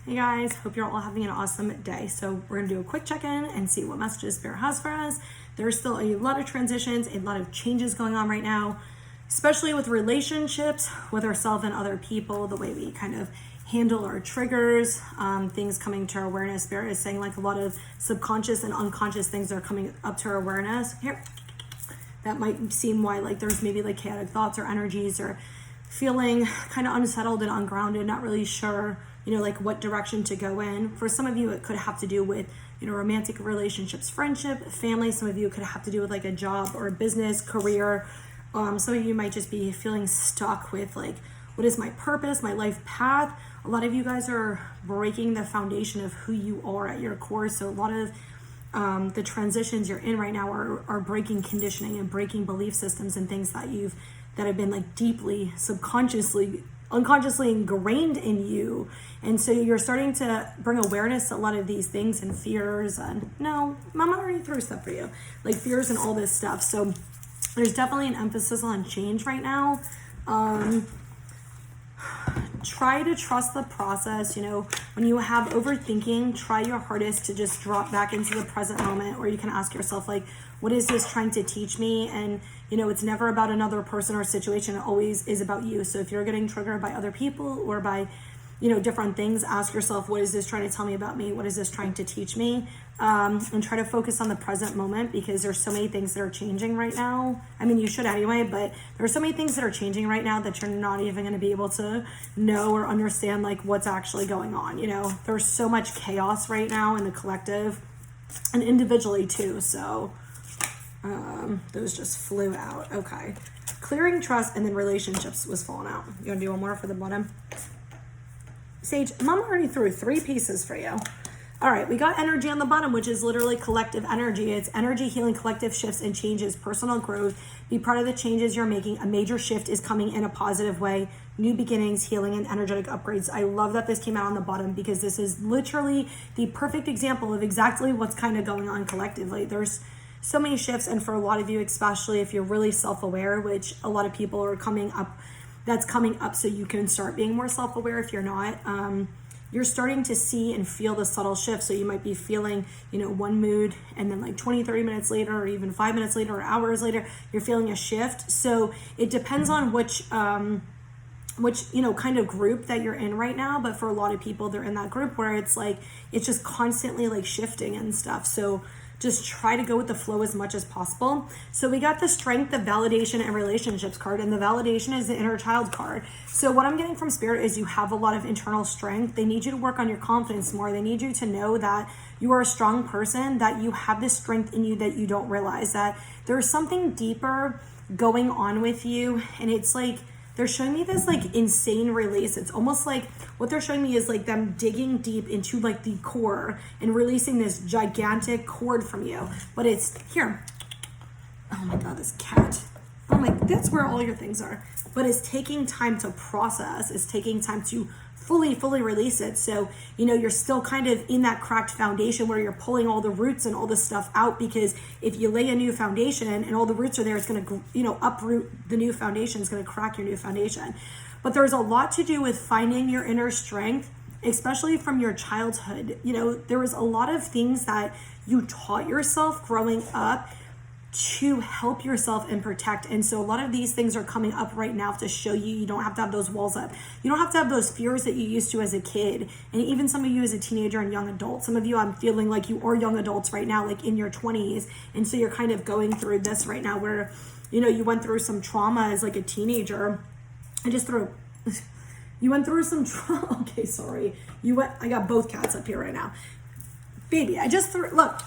Hey guys, hope you're all having an awesome day. So we're gonna do a quick check-in and see what messages Spirit has for us. There's still a lot of transitions, a lot of changes going on right now, especially with relationships with ourselves and other people, the way we kind of handle our triggers, things coming to our awareness. Spirit is saying like a lot of subconscious and unconscious things are coming up to our awareness. Here, that might seem why like there's maybe like chaotic thoughts or energies or feeling kind of unsettled and ungrounded, not really sure, like what direction to go in. For some of you, it could have to do with, romantic relationships, friendship, family. Some of you could have to do with like a job or a business, career. Some of you might just be feeling stuck with like, what is my purpose, my life path? A lot of you guys are breaking the foundation of who you are at your core. So a lot of the transitions you're in right now are breaking conditioning and breaking belief systems and things that have been like deeply unconsciously ingrained in you. And so you're starting to bring awareness to a lot of these things and fears. And no, Mama already threw stuff for you, like fears and all this stuff. So there's definitely an emphasis on change right now. Try to trust the process. When you have overthinking, try your hardest to just drop back into the present moment, or you can ask yourself like, what is this trying to teach me? And it's never about another person or situation. It always is about you. So if you're getting triggered by other people or by different things, ask yourself, what is this trying to tell me about me? What is this trying to teach me? And try to focus on the present moment, because there's so many things that are changing right now. I mean, you should anyway, but there are so many things that are changing right now that you're not even going to be able to know or understand like what's actually going on. There's so much chaos right now in the collective and individually too. So those just flew out. Okay. Clearing trust and then relationships was falling out. You want to do one more for the bottom? Sage, Mama already threw 3 pieces for you. All right, we got energy on the bottom, which is literally collective energy. It's energy healing, collective shifts and changes, personal growth. Be part of the changes you're making. A major shift is coming in a positive way. New beginnings, healing, and energetic upgrades. I love that this came out on the bottom, because this is literally the perfect example of exactly what's kind of going on collectively. There's so many shifts, and for a lot of you, especially if you're really self-aware, which a lot of people are coming up, that's coming up so you can start being more self-aware. If you're not, you're starting to see and feel the subtle shift. So you might be feeling, one mood, and then like 20-30 minutes later, or even 5 minutes later, or hours later, you're feeling a shift. So it depends on which kind of group that you're in right now. But for a lot of people, they're in that group where it's like it's just constantly like shifting and stuff. So just try to go with the flow as much as possible. So we got the strength, the validation, and relationships card, and the validation is the inner child card. So what I'm getting from Spirit is you have a lot of internal strength. They need you to work on your confidence more. They need you to know that you are a strong person, that you have this strength in you that you don't realize, that there's something deeper going on with you. And it's like, they're showing me this like insane release. It's almost like what they're showing me is like them digging deep into like the core and releasing this gigantic cord from you. But it's here. Oh my God, this cat. Oh my, that's where all your things are. But it's taking time to process. It's taking time to fully release it. So, you're still kind of in that cracked foundation where you're pulling all the roots and all this stuff out, because if you lay a new foundation and all the roots are there, it's going to, uproot the new foundation. It's going to crack your new foundation. But there's a lot to do with finding your inner strength, especially from your childhood. There was a lot of things that you taught yourself growing up to help yourself and protect. And so a lot of these things are coming up right now to show you don't have to have those walls up. You don't have to have those fears that you used to as a kid. And even some of you as a teenager and young adult. Some of you, I'm feeling like you are young adults right now, like in your 20s. And so you're kind of going through this right now where, you went through some trauma as like a teenager. You went through some trauma. Okay, sorry. I got both cats up here right now. Baby, look.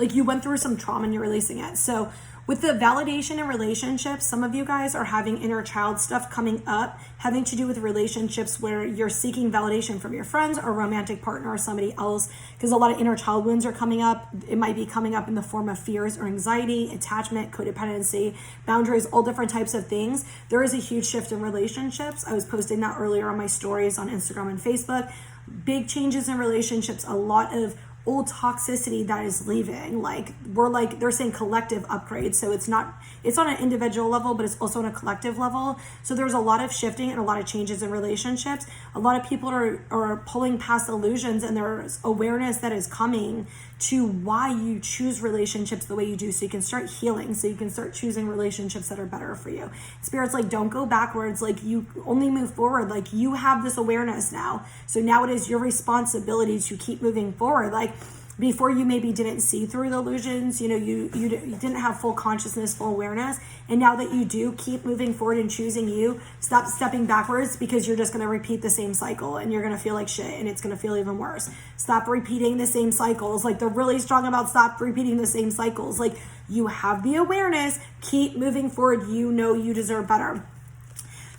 Like you went through some trauma and you're releasing it. So with the validation in relationships, some of you guys are having inner child stuff coming up, having to do with relationships where you're seeking validation from your friends or romantic partner or somebody else, because a lot of inner child wounds are coming up. It might be coming up in the form of fears or anxiety, attachment, codependency, boundaries, all different types of things. There is a huge shift in relationships. I was posting that earlier on my stories on Instagram and Facebook. Big changes in relationships, a lot of old toxicity that is leaving. Like they're saying collective upgrade. So it's on an individual level, but it's also on a collective level. So there's a lot of shifting and a lot of changes in relationships. A lot of people are pulling past illusions, and there's awareness that is coming to why you choose relationships the way you do, so you can start healing, so you can start choosing relationships that are better for you. Spirit's like, don't go backwards, like you only move forward. Like you have this awareness now, so now it is your responsibility to keep moving forward. Like before, you maybe didn't see through the illusions, you didn't have full consciousness, full awareness, and now that you do, keep moving forward and choosing you. Stop stepping backwards, because you're just going to repeat the same cycle, and you're going to feel like shit, and it's going to feel even worse. Stop repeating the same cycles. Like they're really strong about stop repeating the same cycles. Like you have the awareness, keep moving forward. You know you deserve better.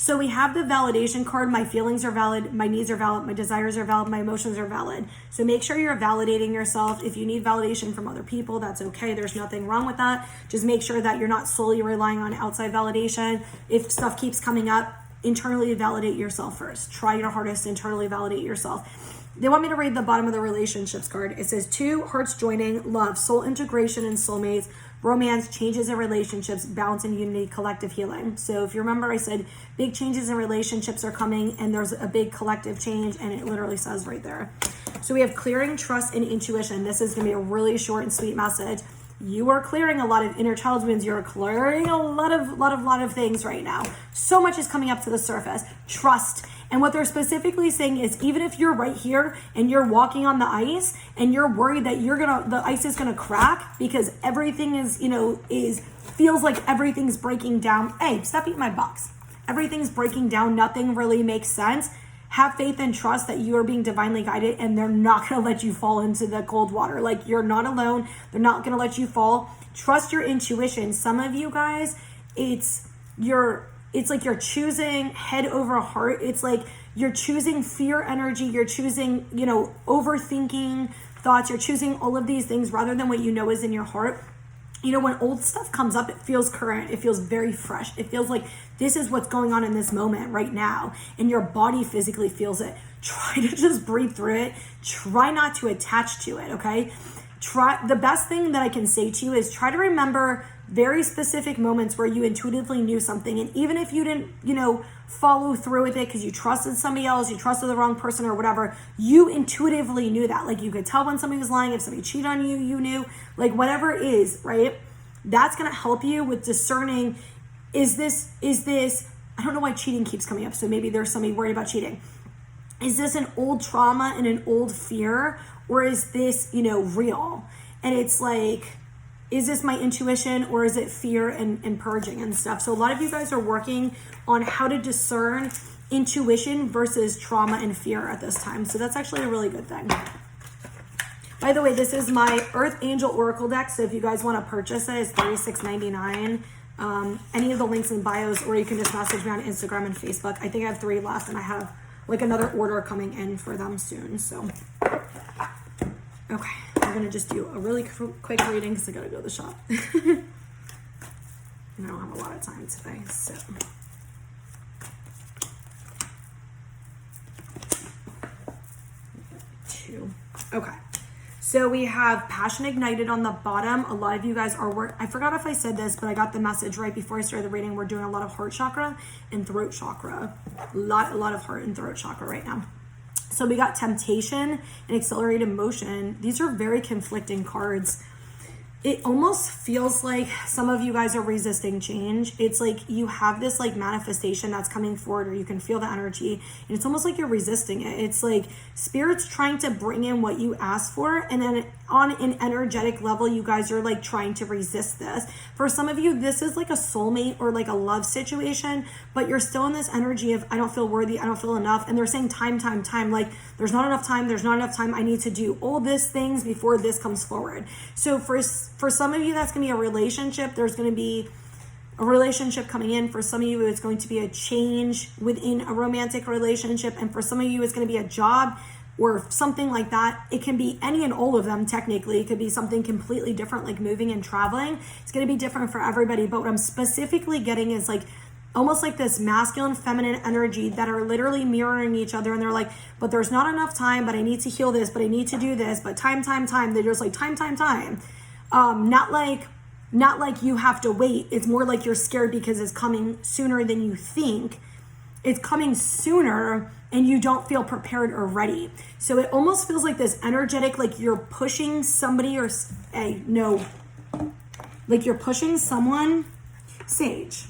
So we have the validation card. My feelings are valid, my needs are valid, my desires are valid, my emotions are valid. So make sure you're validating yourself. If you need validation from other people, that's okay. There's nothing wrong with that. Just make sure that you're not solely relying on outside validation. If stuff keeps coming up, internally validate yourself first. Try your hardest to internally validate yourself. They want me to read the bottom of the relationships card. It says 2 hearts joining, love, soul integration and soulmates, romance, changes in relationships, balance and unity, collective healing. So if you remember, I said big changes in relationships are coming, and there's a big collective change, and it literally says right there. So we have clearing, trust, and intuition. This is going to be a really short and sweet message. You are clearing a lot of inner child wounds. You're clearing a lot of things right now. So much is coming up to the surface. Trust. And what they're specifically saying is, even if you're right here and you're walking on the ice and you're worried that the ice is gonna crack because everything is, feels like everything's breaking down. Hey, stop eating my box. Everything's breaking down. Nothing really makes sense. Have faith and trust that you are being divinely guided, and they're not going to let you fall into the cold water. Like, you're not alone. They're not going to let you fall. Trust your intuition. Some of you guys, it's like you're choosing head over heart. It's like you're choosing fear energy. You're choosing, overthinking thoughts. You're choosing all of these things rather than what you know is in your heart. When old stuff comes up, it feels current. It feels very fresh. It feels like this is what's going on in this moment right now. And your body physically feels it. Try to just breathe through it. Try not to attach to it, okay? The best thing that I can say to you is try to remember very specific moments where you intuitively knew something. And even if you didn't, follow through with it because you trusted somebody else, you trusted the wrong person or whatever, you intuitively knew that. Like, you could tell when somebody was lying. If somebody cheated on you, you knew. Like, whatever it is, right? That's going to help you with discerning, is this, I don't know why cheating keeps coming up. So maybe there's somebody worried about cheating. Is this an old trauma and an old fear? Or is this, real? And it's like, is this my intuition, or is it fear and purging and stuff? So a lot of you guys are working on how to discern intuition versus trauma and fear at this time. So that's actually a really good thing. By the way, this is my Earth Angel Oracle deck. So if you guys want to purchase it, it's $36.99. Any of the links in bios, or you can just message me on Instagram and Facebook. I think I have 3 left, and I have like another order coming in for them soon. So, okay. I'm going to just do a really quick reading because I got to go to the shop. And I don't have a lot of time today, so. Okay. So we have passion ignited on the bottom. A lot of you guys are I forgot if I said this, but I got the message right before I started the reading. We're doing a lot of heart chakra and throat chakra. A lot of heart and throat chakra right now. So we got temptation and accelerated motion. These are very conflicting cards. It almost feels like some of you guys are resisting change. It's like you have this like manifestation that's coming forward, or you can feel the energy, and it's almost like you're resisting it. It's like Spirit's trying to bring in what you asked for, and then on an energetic level, you guys are like trying to resist this. For some of you, this is like a soulmate or like a love situation, but you're still in this energy of, I don't feel worthy, I don't feel enough. And they're saying time. Like, there's not enough time. I need to do all these things before this comes forward. So for some of you, that's going to be a relationship. There's going to be a relationship coming in. For some of you, it's going to be a change within a romantic relationship. And for some of you, it's going to be a job or something like that. It can be any and all of them, technically. It could be something completely different, like moving and traveling. It's going to be different for everybody. But what I'm specifically getting is like, almost like this masculine, feminine energy that are literally mirroring each other. And they're like, but there's not enough time, but I need to heal this, but I need to do this, but time. They're just like time. Not like you have to wait. It's more like you're scared because it's coming sooner than you think. It's coming sooner and you don't feel prepared or ready. So it almost feels like this energetic, like you're pushing somebody like you're pushing someone, Sage.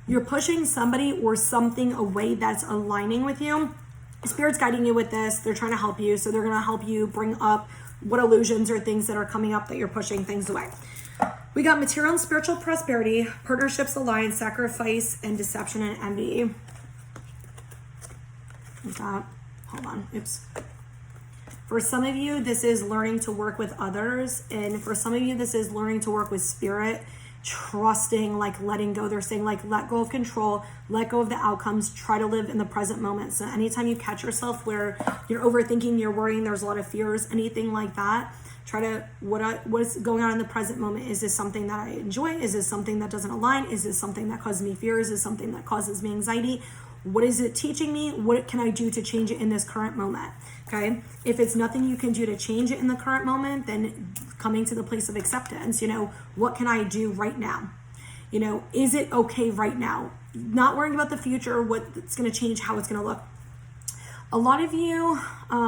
You're pushing somebody or something away that's aligning with you. Spirit's guiding you with this. They're trying to help you. So they're going to help you bring up what illusions or things that are coming up that you're pushing things away. We got material and spiritual prosperity, partnerships, alliance, sacrifice, and deception and envy. Hold on. Oops. For some of you, this is learning to work with others. And for some of you, this is learning to work with spirit, trusting, like letting go. They're saying like, let go of control, let go of the outcomes, try to live in the present moment. So anytime you catch yourself where you're overthinking, you're worrying, there's a lot of fears, anything like that, try to, what's going on in the present moment? Is this something that I enjoy? Is this something that doesn't align? Is this something that causes me fear? Is this something that causes me anxiety? What is it teaching me? What can I do to change it in this current moment? Okay. If it's nothing you can do to change it in the current moment, then coming to the place of acceptance, what can I do right now? Is it okay right now? Not worrying about the future, what's going to change, how it's going to look. A lot of you,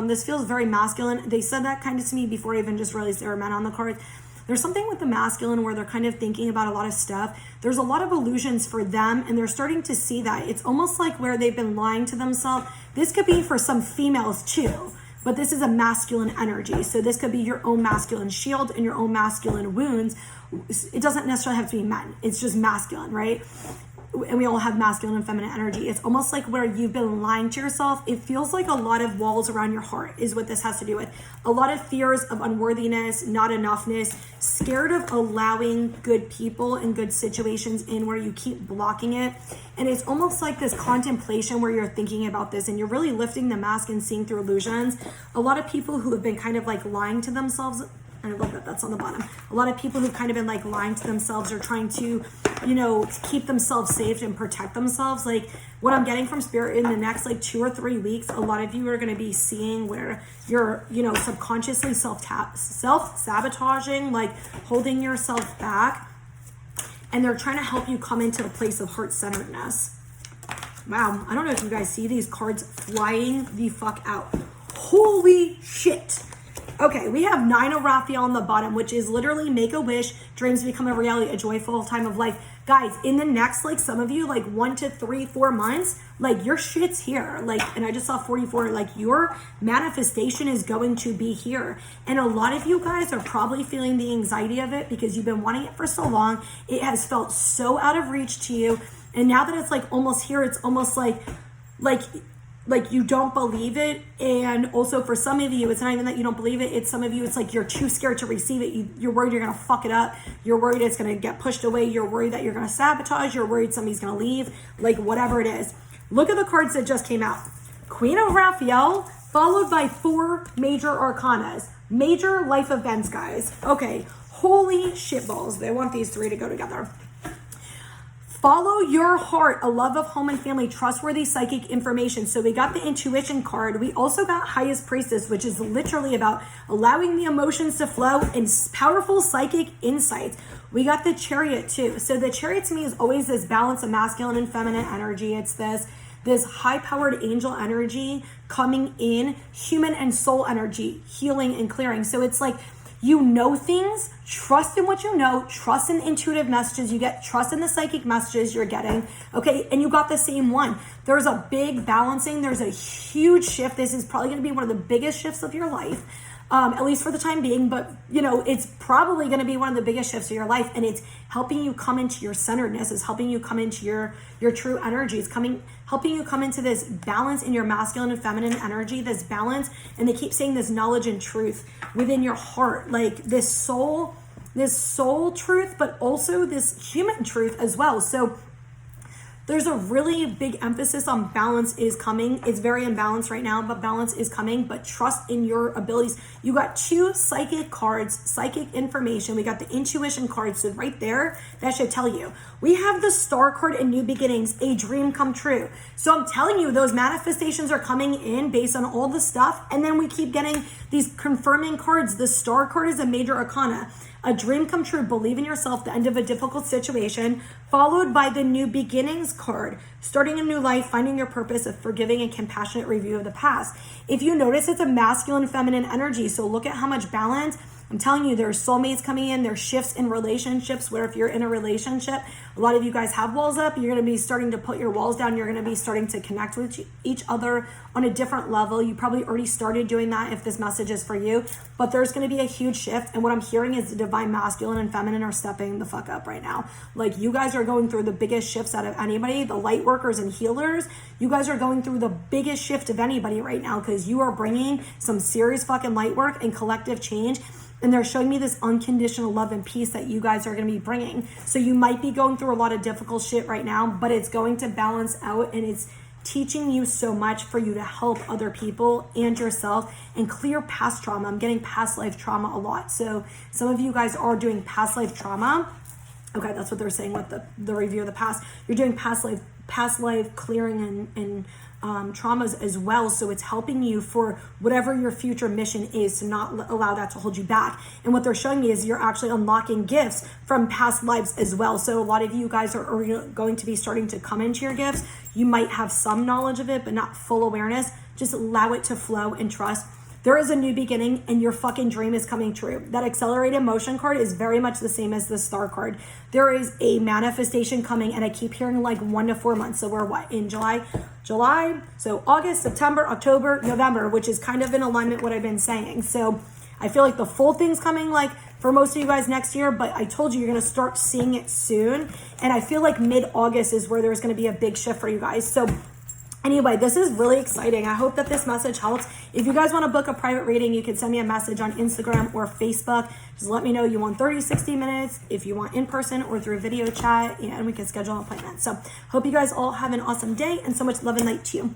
this feels very masculine. They said that kind of to me before I even just realized there were men on the card. There's something with the masculine where they're kind of thinking about a lot of stuff. There's a lot of illusions for them, and they're starting to see that. It's almost like where they've been lying to themselves. This could be for some females too, but this is a masculine energy. So this could be your own masculine shield and your own masculine wounds. It doesn't necessarily have to be men. It's just masculine, right? And we all have masculine and feminine energy. It's almost like where you've been lying to yourself. It feels like a lot of walls around your heart is what this has to do with. A lot of fears of unworthiness, not enoughness, scared of allowing good people and good situations in where you keep blocking it. And it's almost like this contemplation where you're thinking about this and you're really lifting the mask and seeing through illusions. A lot of people who have been kind of like lying to themselves, and I love that that's on the bottom. A lot of people who've kind of been like lying to themselves or trying to, keep themselves safe and protect themselves. Like what I'm getting from spirit in the next like 2 or 3 weeks, a lot of you are going to be seeing where you're, subconsciously self-sabotaging, like holding yourself back. And they're trying to help you come into the place of heart-centeredness. Wow. I don't know if you guys see these cards flying the fuck out. Holy shit. Okay, we have 9 of Raphael on the bottom, which is literally make a wish, dreams become a reality, a joyful time of life. Guys, in the next, like some of you, like 1 to 3, 4 months, like your shit's here. Like, and I just saw 44, like your manifestation is going to be here. And a lot of you guys are probably feeling the anxiety of it because you've been wanting it for so long. It has felt so out of reach to you. And now that it's like almost here, it's almost like you don't believe it. And also for some of you, it's not even that you don't believe it. It's some of you, it's like you're too scared to receive it. You're worried you're going to fuck it up. You're worried it's going to get pushed away. You're worried that you're going to sabotage. You're worried somebody's going to leave, like whatever it is. Look at the cards that just came out. Queen of Raphael, followed by 4 major arcanas. Major life events, guys. Okay, holy shitballs. They want these 3 to go together. Follow your heart, a love of home and family, trustworthy psychic information. So we got the intuition card. We also got highest priestess, which is literally about allowing the emotions to flow and powerful psychic insights. We got the chariot too. So the chariot to me is always this balance of masculine and feminine energy. It's this high-powered angel energy coming in, human and soul energy, healing and clearing. So it's like, things, trust in what you know, trust in intuitive messages you get, trust in the psychic messages you're getting, okay? And you got the same one. There's a big balancing. There's a huge shift. This is probably going to be one of the biggest shifts of your life, at least for the time being. But, it's probably going to be one of the biggest shifts of your life. And it's helping you come into your centeredness. It's helping you come into your true energy. It's helping you come into this balance in your masculine and feminine energy, this balance. And they keep saying this knowledge and truth within your heart, like this soul truth, but also this human truth as well. So There's a really big emphasis on balance is coming. It's very imbalanced right now, but balance is coming. But trust in your abilities. You got 2 psychic cards, psychic information. We got the intuition card. So right there, that should tell you. We have the star card in new beginnings, a dream come true. So I'm telling you, those manifestations are coming in based on all the stuff. And then we keep getting these confirming cards. The star card is a major arcana. A dream come true, believe in yourself, the end of a difficult situation, followed by the new beginnings card, starting a new life, finding your purpose, a forgiving and compassionate review of the past. If you notice, it's a masculine, feminine energy. So look at how much balance. I'm telling you, there's soulmates coming in. There's shifts in relationships where if you're in a relationship, a lot of you guys have walls up. You're going to be starting to put your walls down. You're going to be starting to connect with each other on a different level. You probably already started doing that if this message is for you, but there's going to be a huge shift. And what I'm hearing is the divine masculine and feminine are stepping the fuck up right now. Like, you guys are going through the biggest shifts out of anybody. The light workers and healers, you guys are going through the biggest shift of anybody right now because you are bringing some serious fucking light work and collective change. And they're showing me this unconditional love and peace that you guys are going to be bringing. So you might be going through a lot of difficult shit right now, but it's going to balance out, and it's teaching you so much for you to help other people and yourself and clear past trauma. I'm getting past life trauma a lot. So some of you guys are doing past life trauma. Okay, that's what they're saying with the review of the past. You're doing past life clearing and traumas as well. So it's helping you for whatever your future mission is to not allow that to hold you back. And what they're showing me is you're actually unlocking gifts from past lives as well. So a lot of you guys are going to be starting to come into your gifts. You might have some knowledge of it, but not full awareness. Just allow it to flow and trust. There is a new beginning and your fucking dream is coming true. That accelerated motion card is very much the same as the star card. There is a manifestation coming, and I keep hearing like 1 to 4 months. So we're what, in July? So August, September, October, November, which is kind of in alignment with what I've been saying. So I feel like the full thing's coming like for most of you guys next year, but I told you you're going to start seeing it soon. And I feel like mid-August is where there's going to be a big shift for you guys. So anyway, this is really exciting. I hope that this message helps. If you guys want to book a private reading, you can send me a message on Instagram or Facebook. Just let me know you want 30, 60 minutes, if you want in person or through video chat, and we can schedule an appointment. So hope you guys all have an awesome day and so much love and light to you.